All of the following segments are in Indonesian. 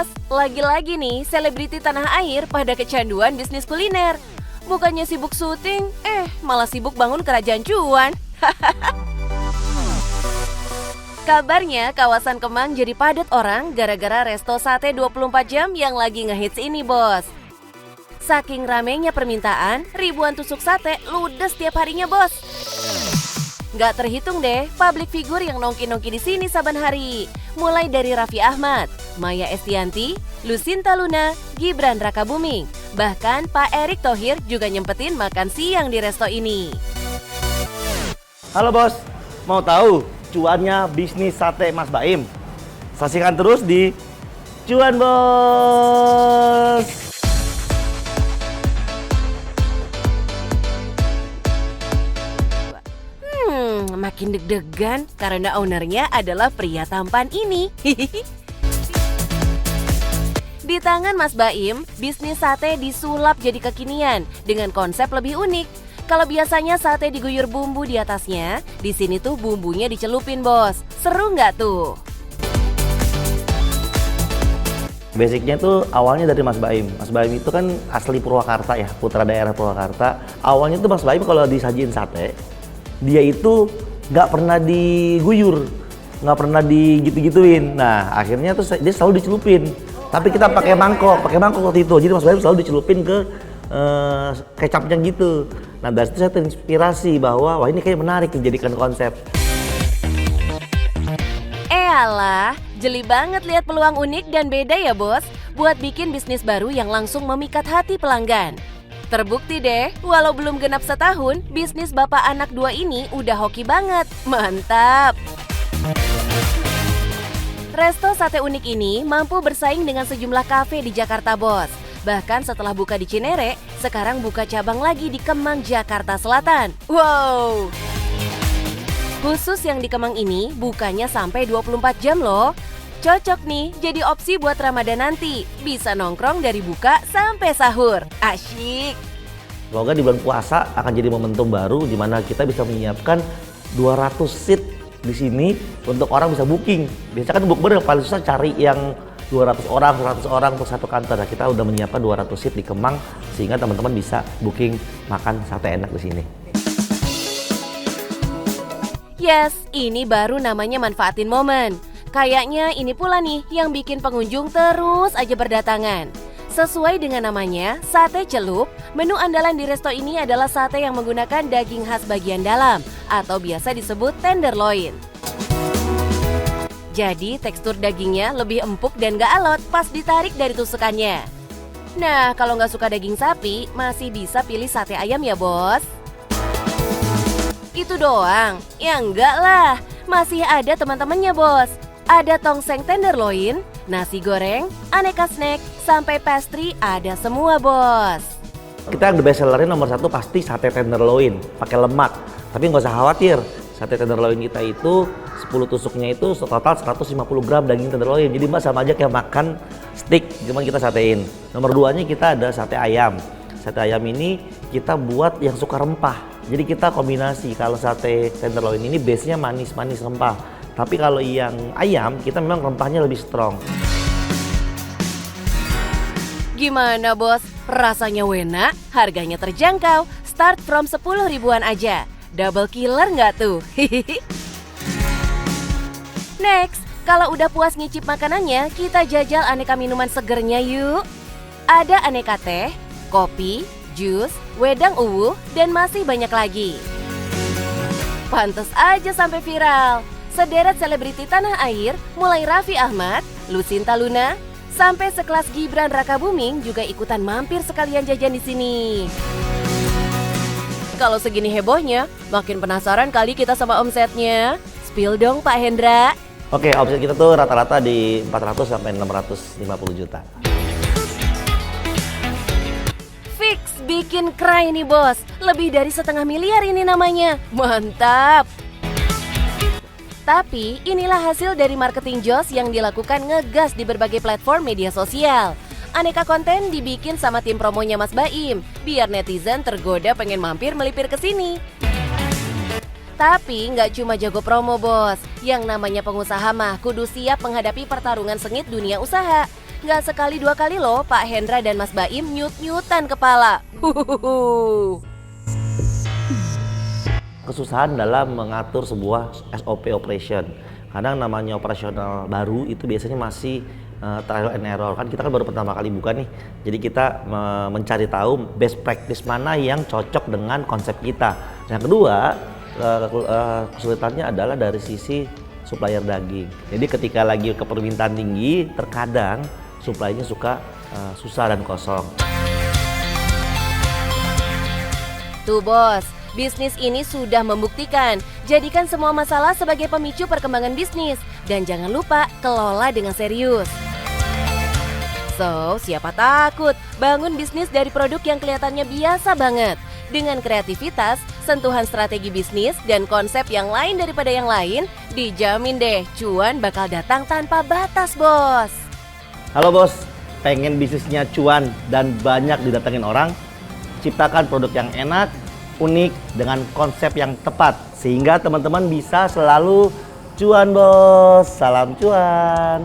bos, lagi-lagi nih selebriti tanah air pada kecanduan bisnis kuliner. Bukannya sibuk syuting, malah sibuk bangun kerajaan cuan. Kabarnya kawasan Kemang jadi padat orang gara-gara resto sate 24 jam yang lagi ngehits ini bos. Saking ramenya permintaan, ribuan tusuk sate ludes tiap harinya bos. Nggak terhitung deh public figure yang nongki-nongki di sini saban hari. Mulai dari Raffi Ahmad, Maya Estianty, Lucinta Luna, Gibran Rakabuming. Bahkan Pak Erick Thohir juga nyempetin makan siang di resto ini. Halo bos, mau tahu cuannya bisnis sate Mas Baim? Saksikan terus di Cuan Bos. Makin deg-degan karena ownernya adalah pria tampan ini. Di tangan Mas Baim, bisnis sate disulap jadi kekinian dengan konsep lebih unik. Kalau biasanya sate diguyur bumbu di atasnya, di sini tuh bumbunya dicelupin bos. Seru nggak tuh? Basicnya tuh awalnya dari Mas Baim. Mas Baim itu kan asli Purwakarta ya, putra daerah Purwakarta. Awalnya tuh Mas Baim kalau disajiin sate, dia itu nggak pernah diguyur, nggak pernah digitu-gituin. Nah akhirnya tuh dia selalu dicelupin. Tapi kita pakai mangkok waktu itu. Jadi Mas Baim selalu dicelupin ke kecapnya gitu. Nah dari situ saya terinspirasi bahwa wah ini kayak menarik dijadikan konsep. Alah, jeli banget lihat peluang unik dan beda ya bos, buat bikin bisnis baru yang langsung memikat hati pelanggan. Terbukti deh, walau belum genap setahun, bisnis bapak anak dua ini udah hoki banget. Mantap! Resto sate unik ini mampu bersaing dengan sejumlah kafe di Jakarta bos. Bahkan setelah buka di Cinere, sekarang buka cabang lagi di Kemang, Jakarta Selatan. Wow! Khusus yang di Kemang ini bukanya sampai 24 jam loh. Cocok nih jadi opsi buat Ramadan nanti. Bisa nongkrong dari buka sampai sahur. Asyik! Semoga di bulan puasa akan jadi momentum baru di mana kita bisa menyiapkan 200 seat di sini untuk orang bisa booking. Biasanya kan bukber yang paling susah cari yang 200 orang, 100 orang untuk satu kantor. Nah, kita udah menyiapkan 200 seat di Kemang sehingga teman-teman bisa booking makan sate enak di sini. Yes, ini baru namanya manfaatin momen. Kayaknya ini pula nih yang bikin pengunjung terus aja berdatangan. Sesuai dengan namanya, sate celup, menu andalan di resto ini adalah sate yang menggunakan daging khas bagian dalam atau biasa disebut tenderloin. Jadi tekstur dagingnya lebih empuk dan gak alot pas ditarik dari tusukannya. Nah, kalau nggak suka daging sapi, masih bisa pilih sate ayam ya bos. Itu doang? Ya enggak lah, masih ada teman-temannya bos. Ada tongseng tenderloin, nasi goreng, aneka snack, sampai pastry ada semua bos. Kita yang the best sellernya nomor satu pasti sate tenderloin, pakai lemak. Tapi nggak usah khawatir, sate tenderloin kita itu 10 tusuknya itu total 150 gram daging tenderloin. Jadi mbak sama aja kayak makan steak, cuma kita satein. Nomor 2-nya kita ada sate ayam. Sate ayam ini kita buat yang suka rempah. Jadi kita kombinasi, kalau sate tenderloin ini base-nya manis-manis rempah. Tapi kalau yang ayam, kita memang rempahnya lebih strong. Gimana bos? Rasanya wena, harganya terjangkau, start from 10 ribuan aja. Double killer nggak tuh? Next, kalau udah puas ngicip makanannya, kita jajal aneka minuman segernya yuk. Ada aneka teh, kopi, jus, wedang uwu, dan masih banyak lagi. Pantes aja sampai viral. Sederet selebriti tanah air, mulai Raffi Ahmad, Lucinta Luna, sampai sekelas Gibran Rakabuming juga ikutan mampir sekalian jajan di sini. Kalau segini hebohnya, makin penasaran kali kita sama omsetnya. Spill dong Pak Hendra. Oke, omset kita tuh rata-rata di 400 sampai 650 juta. Fix bikin cry nih bos. Lebih dari 1,5 miliar ini namanya. Mantap. Tapi inilah hasil dari marketing jos yang dilakukan ngegas di berbagai platform media sosial. Aneka konten dibikin sama tim promonya Mas Baim, biar netizen tergoda pengen mampir melipir ke sini. Tapi nggak cuma jago promo bos, yang namanya pengusaha mah kudu siap menghadapi pertarungan sengit dunia usaha. Nggak sekali dua kali loh Pak Hendra dan Mas Baim nyut-nyutan kepala. Kesusahan dalam mengatur sebuah SOP operation. Kadang namanya operasional baru itu biasanya masih trial and error. Kan kita kan baru pertama kali buka nih. Jadi kita mencari tahu best practice mana yang cocok dengan konsep kita. Yang kedua, kesulitannya adalah dari sisi supplier daging. Jadi ketika lagi ke permintaan tinggi, terkadang supply-nya suka susah dan kosong. Tuh bos, bisnis ini sudah membuktikan. Jadikan semua masalah sebagai pemicu perkembangan bisnis. Dan jangan lupa kelola dengan serius. So, siapa takut bangun bisnis dari produk yang kelihatannya biasa banget. Dengan kreativitas, sentuhan strategi bisnis, dan konsep yang lain daripada yang lain, dijamin deh cuan bakal datang tanpa batas, bos. Halo bos, pengen bisnisnya cuan dan banyak didatengin orang? Ciptakan produk yang enak, unik, dengan konsep yang tepat. Sehingga teman-teman bisa selalu cuan, bos. Salam cuan.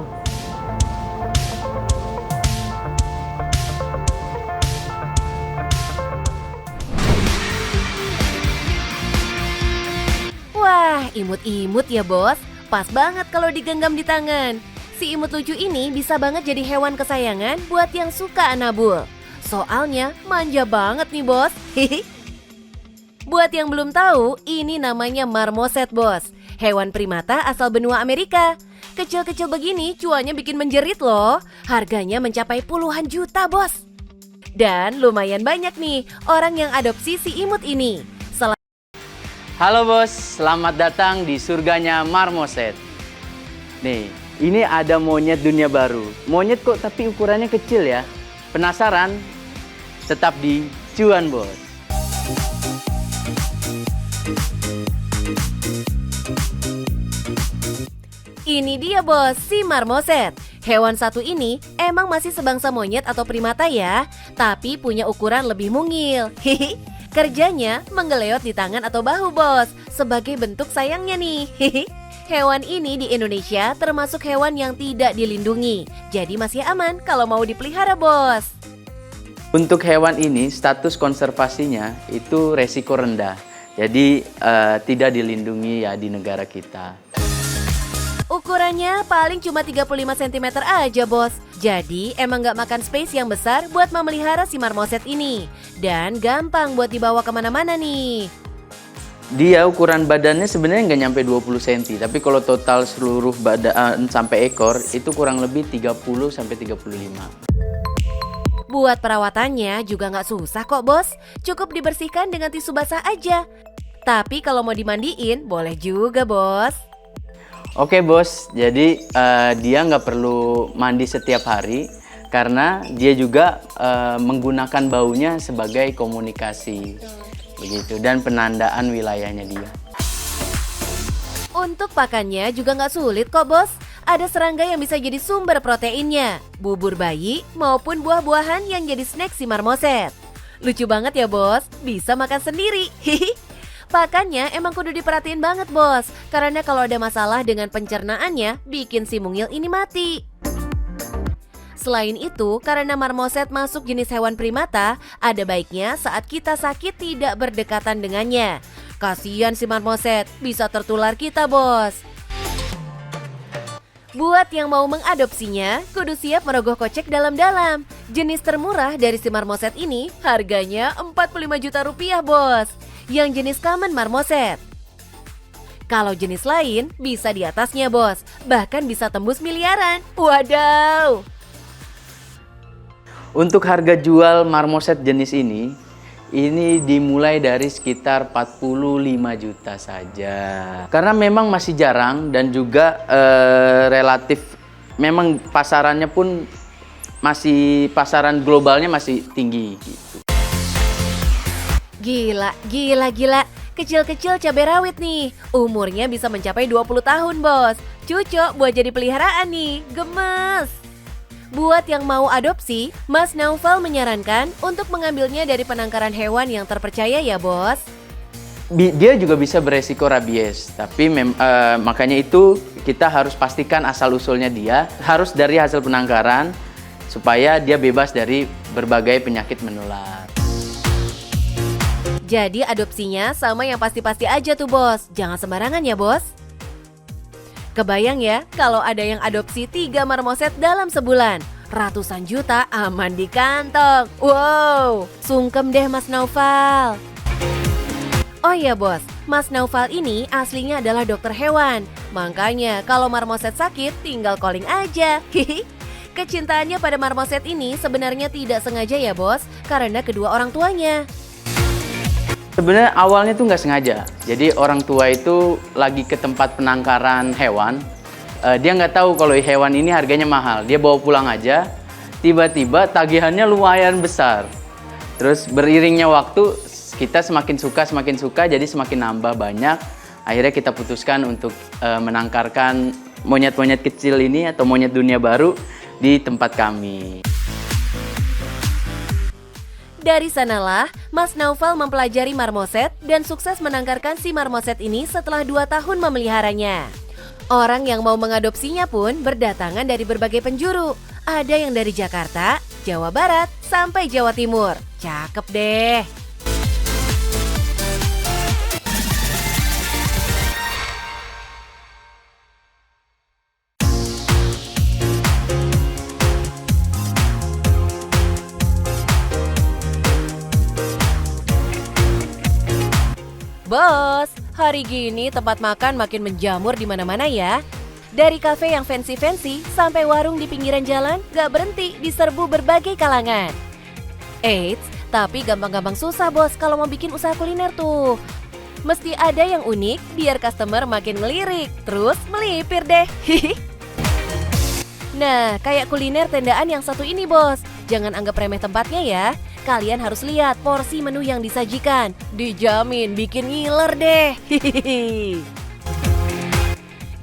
Wah, imut-imut ya bos. Pas banget kalau digenggam di tangan. Si imut lucu ini bisa banget jadi hewan kesayangan buat yang suka anabul. Soalnya manja banget nih bos. Buat yang belum tahu, ini namanya marmoset bos. Hewan primata asal benua Amerika. Kecil-kecil begini cuannya bikin menjerit loh. Harganya mencapai puluhan juta bos. Dan lumayan banyak nih orang yang adopsi si imut ini. Halo bos, selamat datang di surganya marmoset. Nih, ini ada monyet dunia baru. Monyet kok tapi ukurannya kecil ya. Penasaran? Tetap di Cuan Bos. Ini dia bos, si marmoset. Hewan satu ini emang masih sebangsa monyet atau primata ya, tapi punya ukuran lebih mungil. Kerjanya menggeleot di tangan atau bahu bos, sebagai bentuk sayangnya nih. Hewan ini di Indonesia termasuk hewan yang tidak dilindungi, jadi masih aman kalau mau dipelihara bos. Untuk hewan ini, status konservasinya itu resiko rendah. Jadi tidak dilindungi ya di negara kita. Ukurannya paling cuma 35 cm aja bos. Jadi emang gak makan space yang besar buat memelihara si marmoset ini. Dan gampang buat dibawa kemana-mana nih. Dia ukuran badannya sebenarnya nggak nyampe 20 cm. Tapi kalau total seluruh badan sampai ekor itu kurang lebih 30 sampai 35. Buat perawatannya juga nggak susah kok bos. Cukup dibersihkan dengan tisu basah aja. Tapi kalau mau dimandiin boleh juga bos. Oke bos, jadi dia nggak perlu mandi setiap hari karena dia juga menggunakan baunya sebagai komunikasi, begitu, dan penandaan wilayahnya dia. Untuk pakannya juga nggak sulit kok bos. Ada serangga yang bisa jadi sumber proteinnya, bubur bayi maupun buah-buahan yang jadi snack si marmoset. Lucu banget ya bos, bisa makan sendiri. Pakannya emang kudu diperhatiin banget bos, karena kalau ada masalah dengan pencernaannya, bikin si mungil ini mati. Selain itu, karena marmoset masuk jenis hewan primata, ada baiknya saat kita sakit tidak berdekatan dengannya. Kasian si marmoset, bisa tertular kita bos. Buat yang mau mengadopsinya, kudu siap merogoh kocek dalam-dalam. Jenis termurah dari si marmoset ini, harganya 45 juta rupiah bos. Yang jenis common marmoset. Kalau jenis lain bisa di atasnya bos, bahkan bisa tembus miliaran. Wadaw. Untuk harga jual marmoset jenis ini dimulai dari sekitar 45 juta saja. Karena memang masih jarang dan juga relatif memang pasarannya pun masih pasaran globalnya masih tinggi gitu. Gila. Kecil-kecil cabai rawit nih. Umurnya bisa mencapai 20 tahun, bos. Cocok buat jadi peliharaan nih. Gemes. Buat yang mau adopsi, Mas Naufal menyarankan untuk mengambilnya dari penangkaran hewan yang terpercaya ya, bos. Dia juga bisa beresiko rabies, tapi makanya itu kita harus pastikan asal-usulnya dia. Harus dari hasil penangkaran supaya dia bebas dari berbagai penyakit menular. Jadi adopsinya sama yang pasti-pasti aja tuh bos, jangan sembarangan ya bos. Kebayang ya kalau ada yang adopsi 3 marmoset dalam sebulan, ratusan juta aman di kantong. Wow, sungkem deh Mas Naufal. Oh iya bos, Mas Naufal ini aslinya adalah dokter hewan. Makanya kalau marmoset sakit tinggal calling aja. Kecintaannya pada marmoset ini sebenarnya tidak sengaja ya bos, karena kedua orang tuanya. Sebenarnya awalnya tuh nggak sengaja. Jadi orang tua itu lagi ke tempat penangkaran hewan. Dia nggak tahu kalau hewan ini harganya mahal. Dia bawa pulang aja. Tiba-tiba tagihannya lumayan besar. Terus beriringnya waktu, kita semakin suka, jadi semakin nambah banyak. Akhirnya kita putuskan untuk menangkarkan monyet-monyet kecil ini atau monyet dunia baru di tempat kami. Dari sanalah, Mas Naufal mempelajari marmoset dan sukses menangkarkan si marmoset ini setelah 2 tahun memeliharanya. Orang yang mau mengadopsinya pun berdatangan dari berbagai penjuru. Ada yang dari Jakarta, Jawa Barat, sampai Jawa Timur. Cakep deh. Bos, hari gini tempat makan makin menjamur di mana-mana ya. Dari kafe yang fancy-fancy sampai warung di pinggiran jalan gak berhenti diserbu berbagai kalangan. Eits, tapi gampang-gampang susah bos kalau mau bikin usaha kuliner tuh. Mesti ada yang unik biar customer makin ngelirik, terus melipir deh. Nah, kayak kuliner tendaan yang satu ini bos. Jangan anggap remeh tempatnya ya. Kalian harus lihat porsi menu yang disajikan. Dijamin bikin ngiler deh.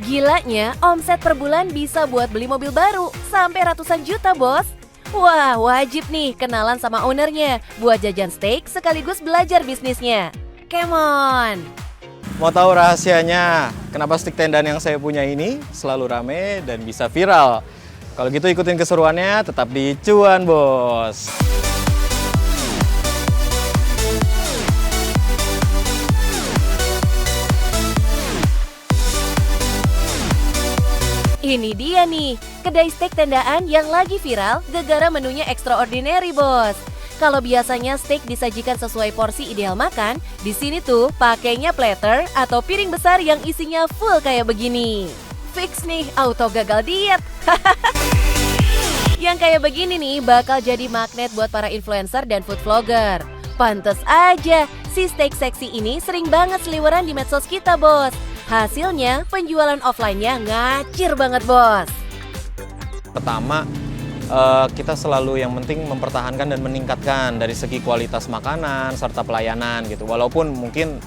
Gilanya, omset per bulan bisa buat beli mobil baru sampai ratusan juta bos. Wah, wajib nih kenalan sama ownernya buat jajan steak sekaligus belajar bisnisnya. Come on. Mau tahu rahasianya kenapa stik tendaan yang saya punya ini selalu rame dan bisa viral? Kalau gitu ikutin keseruannya tetap di Cuan Bos. Ini dia nih, kedai steak tendaan yang lagi viral gara-gara menunya extraordinary bos. Kalau biasanya steak disajikan sesuai porsi ideal makan, di sini tuh pakainya platter atau piring besar yang isinya full kayak begini. Fix nih, auto gagal diet. Yang kayak begini nih bakal jadi magnet buat para influencer dan food vlogger. Pantes aja, si steak seksi ini sering banget seliweran di medsos kita bos. Hasilnya penjualan offline-nya ngacir banget bos. Pertama, kita selalu yang penting mempertahankan dan meningkatkan dari segi kualitas makanan serta pelayanan gitu. Walaupun mungkin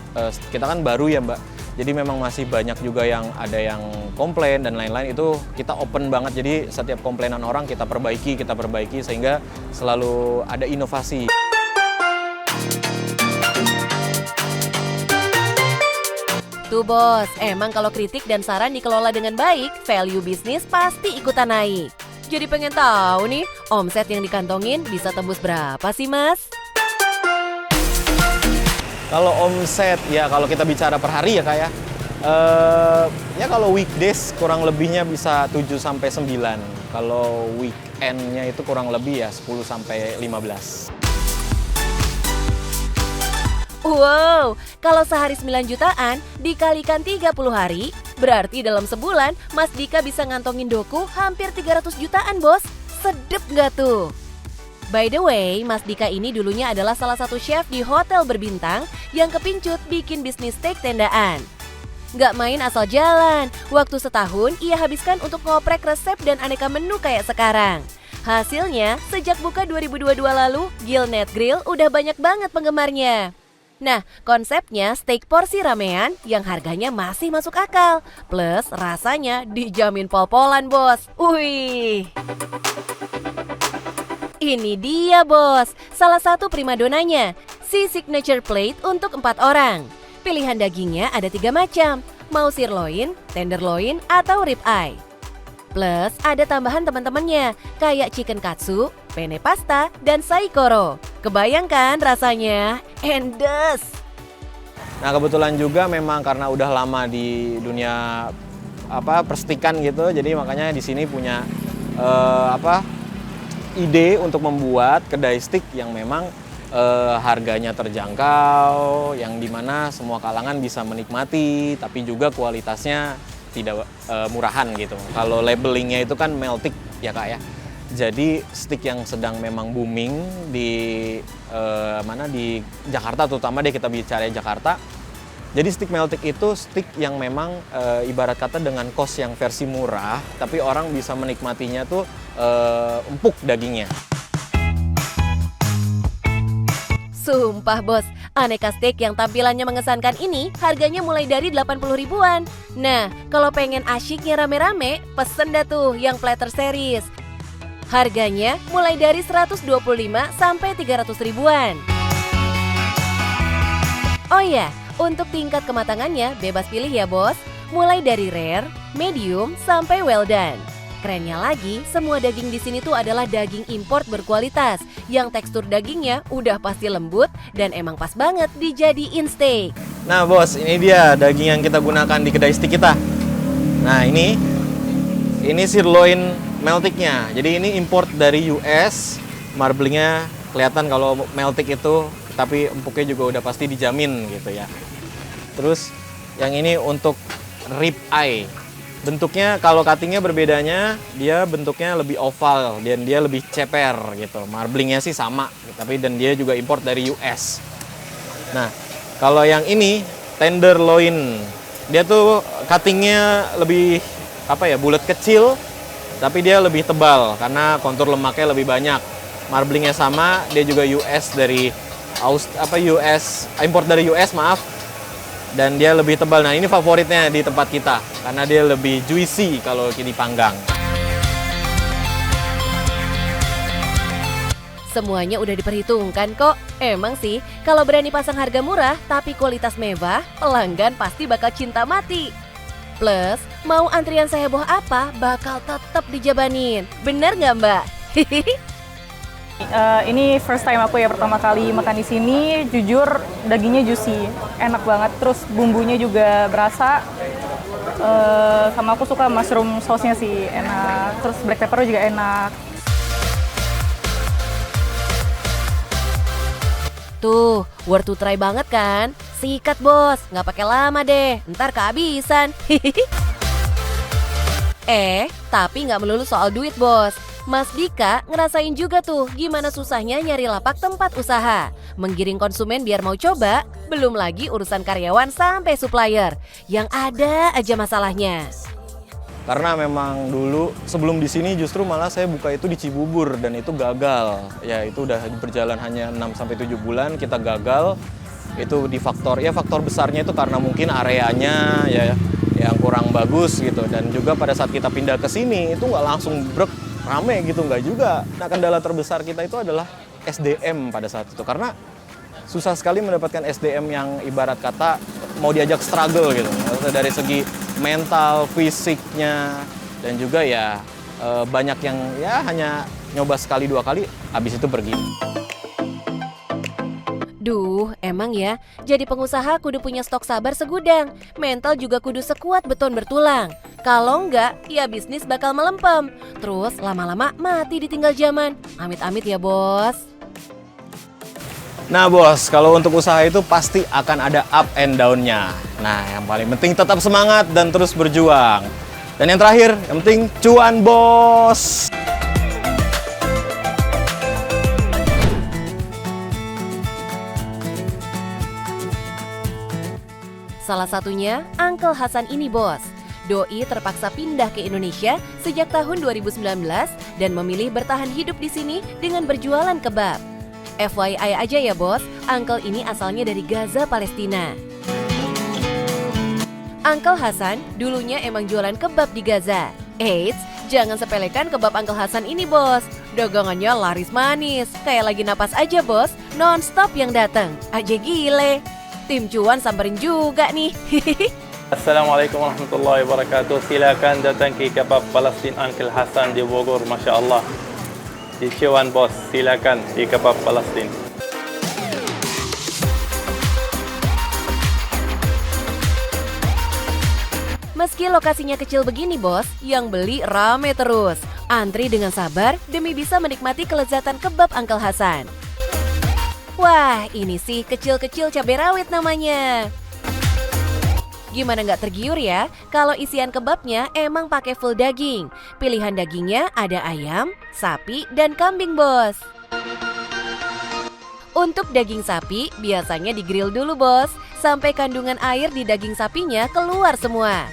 kita kan baru ya Mbak, jadi memang masih banyak juga yang ada yang komplain dan lain-lain, itu kita open banget. Jadi setiap komplainan orang kita perbaiki sehingga selalu ada inovasi. Tuh bos, emang kalau kritik dan saran dikelola dengan baik, value bisnis pasti ikutan naik. Jadi pengen tahu nih, omset yang dikantongin bisa tembus berapa sih mas? Kalau omset, ya kalau kita bicara per hari ya Kak ya. Ya kalau weekdays kurang lebihnya bisa 7-9. Kalau weekendnya itu kurang lebih ya 10-15. Wow, kalau sehari 9 jutaan dikalikan 30 hari, berarti dalam sebulan Mas Dika bisa ngantongin doku hampir 300 jutaan bos. Sedep nggak tuh? By the way, Mas Dika ini dulunya adalah salah satu chef di hotel berbintang yang kepincut bikin bisnis steak tendaan. Nggak main asal jalan, waktu setahun ia habiskan untuk ngoprek resep dan aneka menu kayak sekarang. Hasilnya, sejak buka 2022 lalu, Gilnet Grill udah banyak banget penggemarnya. Nah, konsepnya steak porsi ramean yang harganya masih masuk akal. Plus rasanya dijamin pol-polan bos. Wih. Ini dia bos, salah satu primadonanya, si signature plate untuk 4 orang. Pilihan dagingnya ada 3 macam, mau sirloin, tenderloin, atau rib eye. Plus ada tambahan teman-temannya kayak chicken katsu, penne pasta, dan saikoro. Kebayangkan rasanya? Endes! Nah kebetulan juga memang karena udah lama di dunia perstikan gitu, jadi makanya di sini punya ide untuk membuat kedai steak yang memang harganya terjangkau, yang dimana semua kalangan bisa menikmati, tapi juga kualitasnya tidak murahan gitu. Kalau labelingnya itu kan Meltik ya Kak ya. Jadi steak yang sedang memang booming di di Jakarta, terutama deh kita bicara Jakarta. Jadi steak Meltik itu steak yang memang ibarat kata dengan cost yang versi murah, tapi orang bisa menikmatinya tuh empuk dagingnya. Sumpah bos, aneka steak yang tampilannya mengesankan ini harganya mulai dari 80 ribuan. Nah, kalau pengen asyiknya rame-rame, pesen dah tuh yang platter series. Harganya mulai dari 125 sampai 300 ribuan. Oh ya, untuk tingkat kematangannya bebas pilih ya bos. Mulai dari rare, medium, sampai well done. Kerennya lagi, semua daging di sini tuh adalah daging import berkualitas yang tekstur dagingnya udah pasti lembut dan emang pas banget dijadiin steak. Nah bos, ini dia daging yang kita gunakan di kedai steak kita. Nah ini sirloin Meltiknya. Jadi ini import dari US. Marblingnya kelihatan kalau Meltik itu, tapi empuknya juga udah pasti dijamin gitu ya. Terus yang ini untuk rib eye. Bentuknya kalau cuttingnya berbedanya, dia bentuknya lebih oval dan dia lebih ceper gitu. Marblingnya sih sama, tapi dan dia juga import dari US. Nah, kalau yang ini tenderloin, dia tuh cuttingnya lebih bulat kecil, tapi dia lebih tebal karena kontur lemaknya lebih banyak. Marblingnya sama, dia juga US dari import dari US maaf. Dan dia lebih tebal. Nah ini favoritnya di tempat kita karena dia lebih juicy kalau dipanggang. Semuanya udah diperhitungkan kok. Emang sih, kalau berani pasang harga murah tapi kualitas mewah, pelanggan pasti bakal cinta mati. Plus, mau antrian seheboh apa, bakal tetap dijabanin. Bener nggak Mbak? Ini first time aku ya, pertama kali makan di sini. Jujur dagingnya juicy, enak banget. Terus bumbunya juga berasa. Sama aku suka mushroom sausnya sih, enak. Terus black pepper juga enak. Tuh, worth to try banget kan? Sikat bos, nggak pakai lama deh, ntar kehabisan. Tapi nggak melulu soal duit bos. Mas Dika ngerasain juga tuh gimana susahnya nyari lapak tempat usaha. Menggiring konsumen biar mau coba, belum lagi urusan karyawan sampai supplier. Yang ada aja masalahnya. Karena memang dulu sebelum di sini justru malah saya buka itu di Cibubur dan itu gagal. Ya itu udah berjalan hanya 6-7 bulan kita gagal. Itu di faktor besarnya itu karena mungkin areanya ya yang kurang bagus gitu. Dan juga pada saat kita pindah ke sini itu nggak langsung rame gitu, nggak juga. Nah kendala terbesar kita itu adalah SDM pada saat itu. Karena susah sekali mendapatkan SDM yang ibarat kata mau diajak struggle gitu. Dari segi mental, fisiknya, dan juga ya banyak yang ya hanya nyoba sekali 2 kali, habis itu pergi. Duh, emang ya, jadi pengusaha kudu punya stok sabar segudang. Mental juga kudu sekuat beton bertulang. Kalau enggak, ya bisnis bakal melempem. Terus lama-lama mati ditinggal zaman. Amit-amit ya bos. Nah bos, kalau untuk usaha itu pasti akan ada up and down-nya. Nah yang paling penting tetap semangat dan terus berjuang. Dan yang terakhir, yang penting cuan bos. Salah satunya Uncle Hasan ini bos. Doi terpaksa pindah ke Indonesia sejak tahun 2019 dan memilih bertahan hidup di sini dengan berjualan kebab. FYI aja ya bos, Uncle ini asalnya dari Gaza, Palestina. Uncle Hasan dulunya emang jualan kebab di Gaza. Eits, jangan sepelekan kebab Uncle Hasan ini bos. Dagangannya laris manis, kayak lagi napas aja bos, non-stop yang datang. Aja gile. Tim cuan samperin juga nih. Assalamualaikum warahmatullahi wabarakatuh. Silakan datang ke kebab Palestin Uncle Hassan di Bogor, Masya Allah. Di Ciwan bos, silakan di kebab Palestin. Meski lokasinya kecil begini bos, yang beli rame terus. Antri dengan sabar demi bisa menikmati kelezatan kebab Uncle Hassan. Wah, ini sih kecil-kecil cabai rawit namanya. Gimana nggak tergiur ya kalau isian kebabnya emang pakai full daging. Pilihan dagingnya ada ayam, sapi, dan kambing bos. Untuk daging sapi biasanya digrill dulu bos, sampai kandungan air di daging sapinya keluar semua.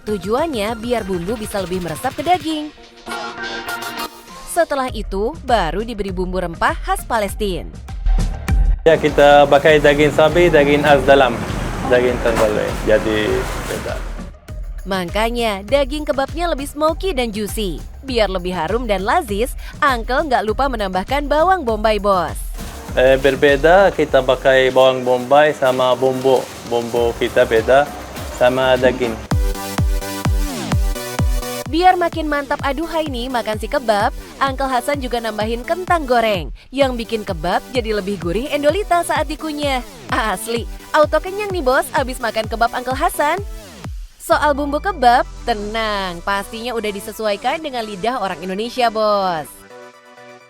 Tujuannya biar bumbu bisa lebih meresap ke daging. Setelah itu baru diberi bumbu rempah khas Palestina. Ya, kita pakai daging sapi, daging khas dalam. Daging tenderloin, jadi beda. Makanya daging kebabnya lebih smoky dan juicy. Biar lebih harum dan lazis, Uncle nggak lupa menambahkan bawang bombay bos. Berbeda, kita pakai bawang bombay sama bumbu. Bumbu kita beda sama daging. Biar makin mantap aduhai nih makan si kebab, Uncle Hassan juga nambahin kentang goreng yang bikin kebab jadi lebih gurih endolita saat dikunyah. Asli, auto kenyang nih bos abis makan kebab Uncle Hassan. Soal bumbu kebab, tenang, pastinya udah disesuaikan dengan lidah orang Indonesia bos.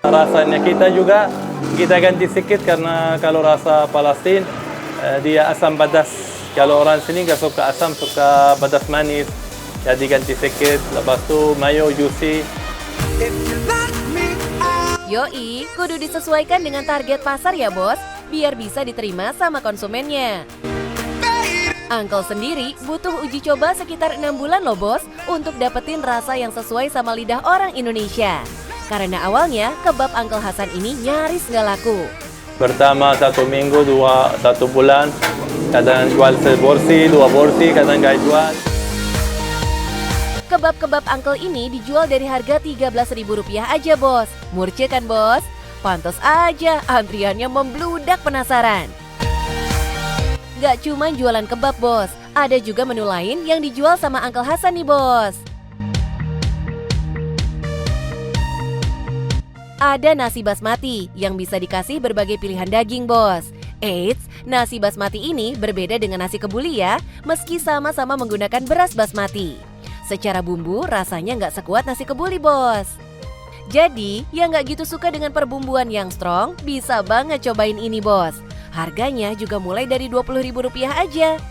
Rasanya kita juga kita ganti sedikit karena kalau rasa Palestin dia asam pedas. Kalau orang sini nggak suka asam, suka pedas manis. Jadi ganti sedikit, lepas tu mayo juicy. Yoi, kudu disesuaikan dengan target pasar ya bos, biar bisa diterima sama konsumennya. Uncle sendiri butuh uji coba sekitar 6 bulan loh bos, untuk dapetin rasa yang sesuai sama lidah orang Indonesia. Karena awalnya kebab Uncle Hassan ini nyaris nggak laku. Pertama 1 minggu, 1 bulan, kadang jual 1 porsi, 2 porsi, kadang nggak jual. Kebab-kebab Uncle ini dijual dari harga Rp13.000 aja bos. Murce kan bos? Pantes aja antriannya membludak penasaran. Gak cuma jualan kebab bos, ada juga menu lain yang dijual sama Uncle Hassan nih bos. Ada nasi basmati yang bisa dikasih berbagai pilihan daging bos. Eits, nasi basmati ini berbeda dengan nasi kebuli ya, meski sama-sama menggunakan beras basmati. Secara bumbu rasanya nggak sekuat nasi kebuli bos. Jadi yang nggak gitu suka dengan perbumbuan yang strong bisa banget cobain ini bos. Harganya juga mulai dari Rp20.000 aja.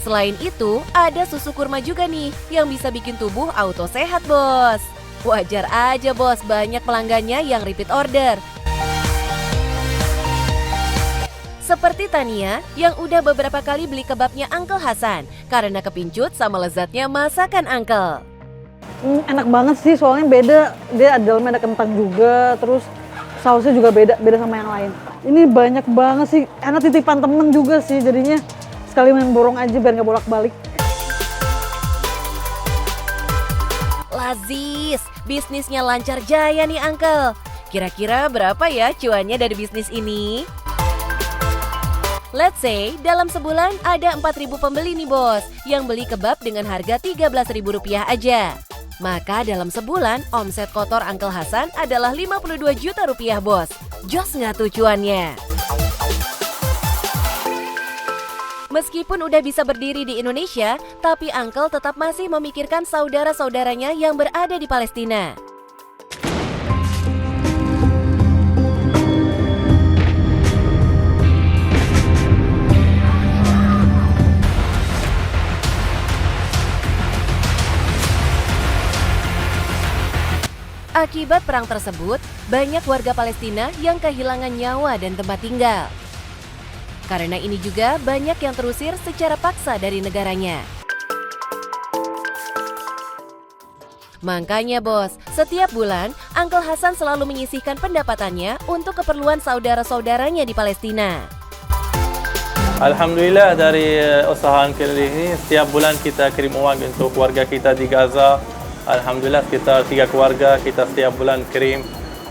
Selain itu ada susu kurma juga nih yang bisa bikin tubuh auto sehat bos. Wajar aja bos banyak pelanggannya yang repeat order. Seperti Tania yang udah beberapa kali beli kebabnya Uncle Hassan karena kepincut sama lezatnya masakan Uncle. Enak banget sih, soalnya beda. Dia dalamnya ada kentang juga, terus sausnya juga beda sama yang lain. Ini banyak banget sih, enak titipan temen juga sih, jadinya sekali main borong aja biar nggak bolak-balik. Lazis, bisnisnya lancar jaya nih Uncle. Kira-kira berapa ya cuannya dari bisnis ini? Let's say, dalam sebulan ada 4.000 pembeli nih bos, yang beli kebab dengan harga Rp13.000 aja. Maka dalam sebulan, omset kotor Uncle Hassan adalah Rp52 juta bos. Jos nggak tuh cuannya? Meskipun udah bisa berdiri di Indonesia, tapi Uncle tetap masih memikirkan saudara-saudaranya yang berada di Palestina. Akibat perang tersebut, banyak warga Palestina yang kehilangan nyawa dan tempat tinggal. Karena ini juga banyak yang terusir secara paksa dari negaranya. Makanya bos, setiap bulan Uncle Hassan selalu menyisihkan pendapatannya untuk keperluan saudara-saudaranya di Palestina. Alhamdulillah dari usaha Uncle ini setiap bulan kita kirim uang untuk keluarga kita di Gaza. Alhamdulillah sekitar 3 keluarga kita setiap bulan kirim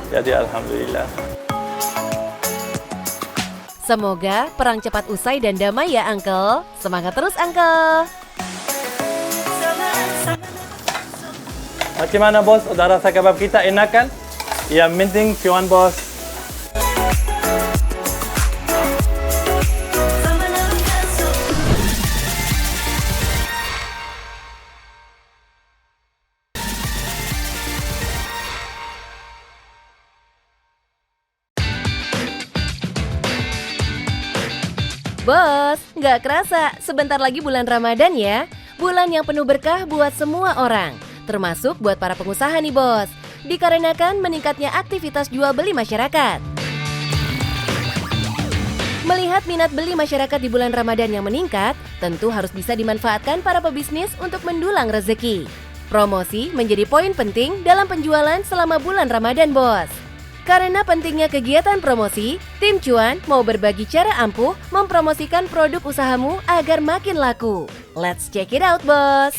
Jadi alhamdulillah. Semoga perang cepat usai dan damai ya, Uncle. Semangat terus, Uncle. Bagaimana bos? Udah rasa kebab kita enak kan? Yang penting cuan bos. Bos, nggak kerasa, sebentar lagi bulan Ramadan ya. Bulan yang penuh berkah buat semua orang, termasuk buat para pengusaha nih bos. Dikarenakan meningkatnya aktivitas jual beli masyarakat. Melihat minat beli masyarakat di bulan Ramadan yang meningkat, tentu harus bisa dimanfaatkan para pebisnis untuk mendulang rezeki. Promosi menjadi poin penting dalam penjualan selama bulan Ramadan bos. Karena pentingnya kegiatan promosi, tim cuan mau berbagi cara ampuh mempromosikan produk usahamu agar makin laku. Let's check it out, bos!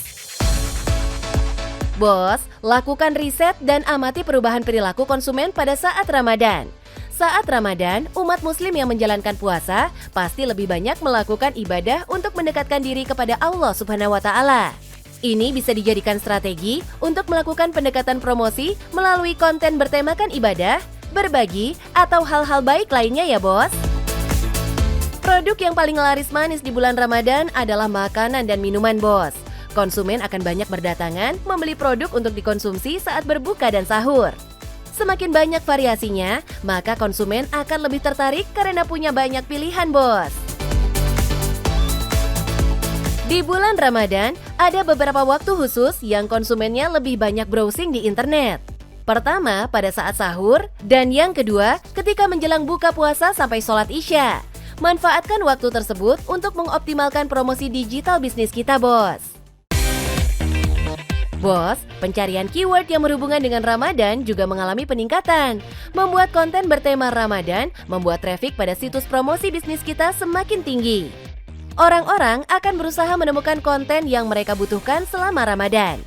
Bos, lakukan riset dan amati perubahan perilaku konsumen pada saat Ramadan. Saat Ramadan, umat muslim yang menjalankan puasa pasti lebih banyak melakukan ibadah untuk mendekatkan diri kepada Allah Subhanahu wa Ta'ala. Ini bisa dijadikan strategi untuk melakukan pendekatan promosi melalui konten bertemakan ibadah, berbagi, atau hal-hal baik lainnya ya bos. Produk yang paling laris manis di bulan Ramadan adalah makanan dan minuman bos. Konsumen akan banyak berdatangan membeli produk untuk dikonsumsi saat berbuka dan sahur. Semakin banyak variasinya, maka konsumen akan lebih tertarik karena punya banyak pilihan bos. Di bulan Ramadan, ada beberapa waktu khusus yang konsumennya lebih banyak browsing di internet. Pertama, pada saat sahur, dan yang kedua, ketika menjelang buka puasa sampai sholat Isya. Manfaatkan waktu tersebut untuk mengoptimalkan promosi digital bisnis kita, bos. Bos, pencarian keyword yang berhubungan dengan Ramadan juga mengalami peningkatan. Membuat konten bertema Ramadan membuat traffic pada situs promosi bisnis kita semakin tinggi. Orang-orang akan berusaha menemukan konten yang mereka butuhkan selama Ramadan.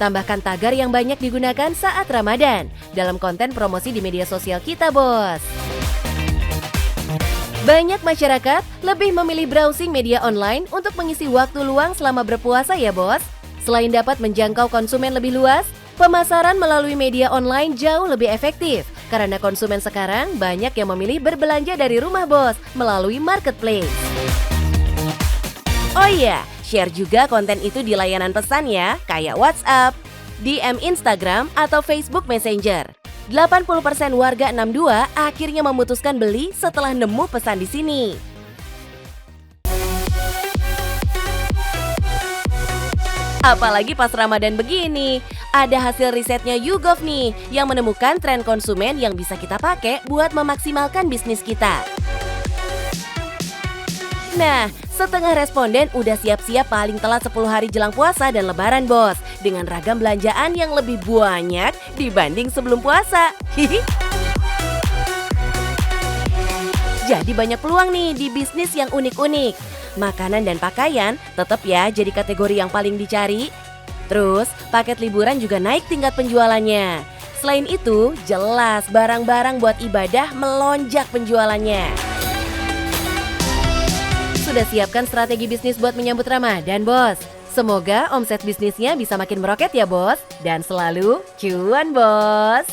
Tambahkan tagar yang banyak digunakan saat Ramadan dalam konten promosi di media sosial kita, bos. Banyak masyarakat lebih memilih browsing media online untuk mengisi waktu luang selama berpuasa ya, bos. Selain dapat menjangkau konsumen lebih luas, pemasaran melalui media online jauh lebih efektif karena konsumen sekarang banyak yang memilih berbelanja dari rumah, bos, melalui marketplace. Oh iya, share juga konten itu di layanan pesan ya, kayak WhatsApp, DM Instagram, atau Facebook Messenger. 80% warga 62 akhirnya memutuskan beli setelah nemu pesan di sini. Apalagi pas Ramadan begini, ada hasil risetnya YouGov nih yang menemukan tren konsumen yang bisa kita pakai buat memaksimalkan bisnis kita. Nah, setengah responden udah siap-siap paling telat 10 hari jelang puasa dan lebaran, bos, dengan ragam belanjaan yang lebih banyak dibanding sebelum puasa. Jadi banyak peluang nih di bisnis yang unik-unik. Makanan dan pakaian tetap ya jadi kategori yang paling dicari. Terus, paket liburan juga naik tingkat penjualannya. Selain itu, jelas barang-barang buat ibadah melonjak penjualannya. Sudah siapkan strategi bisnis buat menyambut Ramadan, bos? Semoga omset bisnisnya bisa makin meroket ya, bos. Dan selalu cuan, bos.